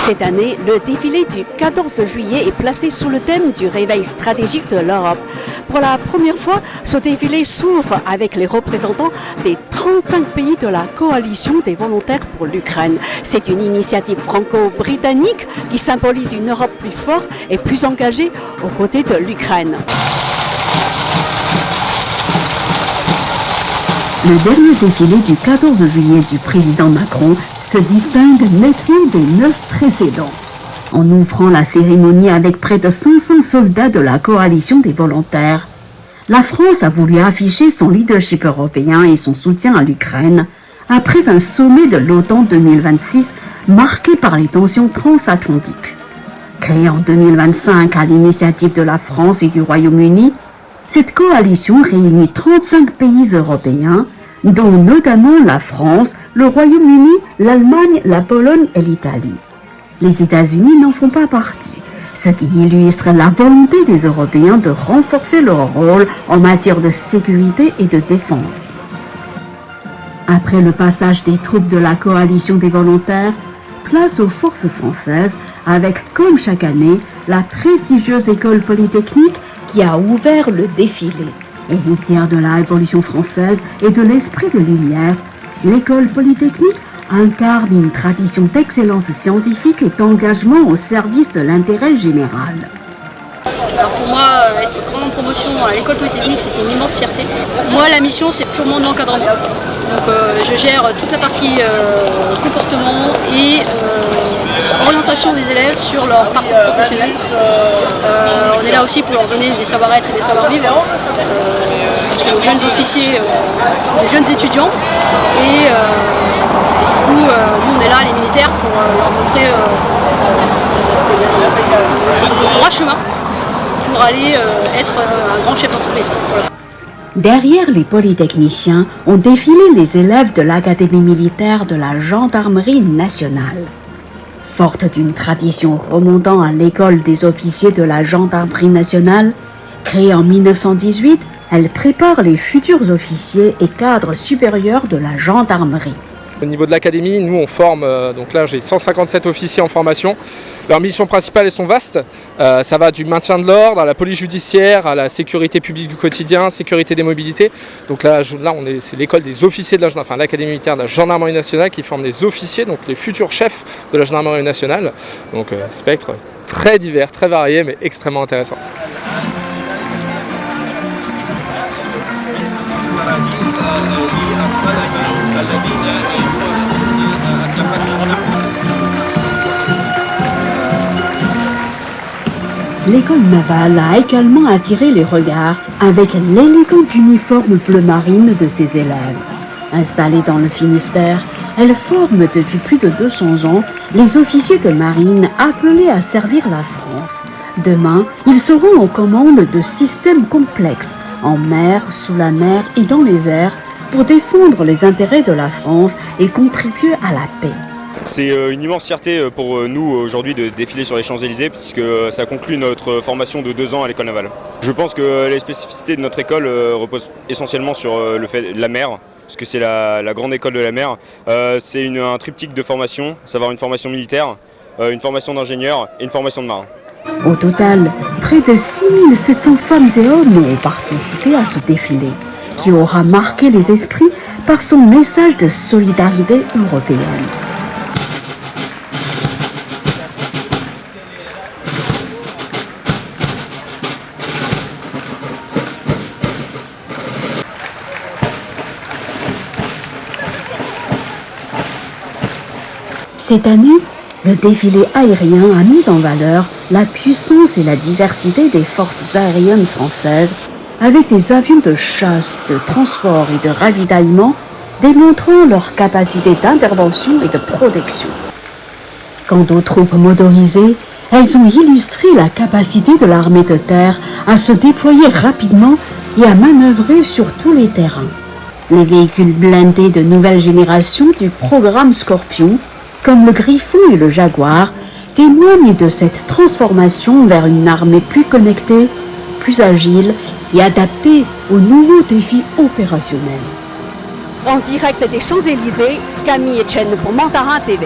Cette année, le défilé du 14 juillet est placé sous le thème du réveil stratégique de l'Europe. Pour la première fois, ce défilé s'ouvre avec les représentants des 35 pays de la coalition des volontaires pour l'Ukraine. C'est une initiative franco-britannique qui symbolise une Europe plus forte et plus engagée aux côtés de l'Ukraine. Le dernier défilé du 14 juillet du président Macron se distingue nettement des 9 précédents. En ouvrant la cérémonie avec près de 500 soldats de la coalition des volontaires, la France a voulu afficher son leadership européen et son soutien à l'Ukraine après un sommet de l'OTAN 2026 marqué par les tensions transatlantiques. Créée en 2025 à l'initiative de la France et du Royaume-Uni, cette coalition réunit 35 pays européens, dont notamment la France, le Royaume-Uni, l'Allemagne, la Pologne et l'Italie. Les États-Unis n'en font pas partie, ce qui illustre la volonté des Européens de renforcer leur rôle en matière de sécurité et de défense. Après le passage des troupes de la coalition des volontaires, place aux forces françaises avec, comme chaque année, la prestigieuse école polytechnique qui a ouvert le défilé. Héritière de la Révolution française et de l'esprit de lumière, l'école polytechnique incarne une tradition d'excellence scientifique et d'engagement au service de l'intérêt général. Alors pour moi, être en promotion à l'école polytechnique, c'était une immense fierté. Moi, la mission, c'est purement de l'encadrement. Donc je gère toute la partie comportement et orientation des élèves sur leur parcours professionnel. On est là aussi pour leur donner des savoir-être et des savoir-vivre. Parce que les jeunes officiers sont des jeunes étudiants. Et du coup, nous, on est là, les militaires, pour leur montrer le droit chemin pour aller être un grand chef d'entreprise. Voilà. Derrière les polytechniciens ont défilé les élèves de l'Académie militaire de la Gendarmerie nationale. Forte d'une tradition remontant à l'école des officiers de la Gendarmerie nationale, créée en 1918, elle prépare les futurs officiers et cadres supérieurs de la gendarmerie. Au niveau de l'académie, nous on forme, donc là j'ai 157 officiers en formation. Leurs missions principales elles sont vastes, ça va du maintien de l'ordre à la police judiciaire, à la sécurité publique du quotidien, sécurité des mobilités. Donc là c'est l'école des officiers de la gendarmerie, enfin l'académie militaire de la gendarmerie nationale qui forme les officiers, donc les futurs chefs de la gendarmerie nationale. Donc spectre très divers, très varié mais extrêmement intéressant. L'école navale a également attiré les regards avec l'élégant uniforme bleu marine de ses élèves. Installée dans le Finistère, elle forme depuis plus de 200 ans les officiers de marine appelés à servir la France. Demain, ils seront aux commandes de systèmes complexes, en mer, sous la mer et dans les airs, pour défendre les intérêts de la France et contribuer à la paix. C'est une immense fierté pour nous aujourd'hui de défiler sur les Champs-Élysées puisque ça conclut notre formation de 2 ans à l'école navale. Je pense que les spécificités de notre école reposent essentiellement sur le fait de la mer, parce que c'est la grande école de la mer. C'est un triptyque de formation, à savoir une formation militaire, une formation d'ingénieur et une formation de marin. Au total, près de 6700 femmes et hommes ont participé à ce défilé, qui aura marqué les esprits par son message de solidarité européenne. Cette année, le défilé aérien a mis en valeur la puissance et la diversité des forces aériennes françaises avec des avions de chasse, de transport et de ravitaillement démontrant leur capacité d'intervention et de protection. Quant aux troupes motorisées, elles ont illustré la capacité de l'armée de terre à se déployer rapidement et à manœuvrer sur tous les terrains. Les véhicules blindés de nouvelle génération du programme Scorpion, comme le Griffon et le Jaguar, témoignent de cette transformation vers une armée plus connectée, plus agile et adaptée aux nouveaux défis opérationnels. En direct des Champs-Élysées, Camille Chen pour Mandara TV.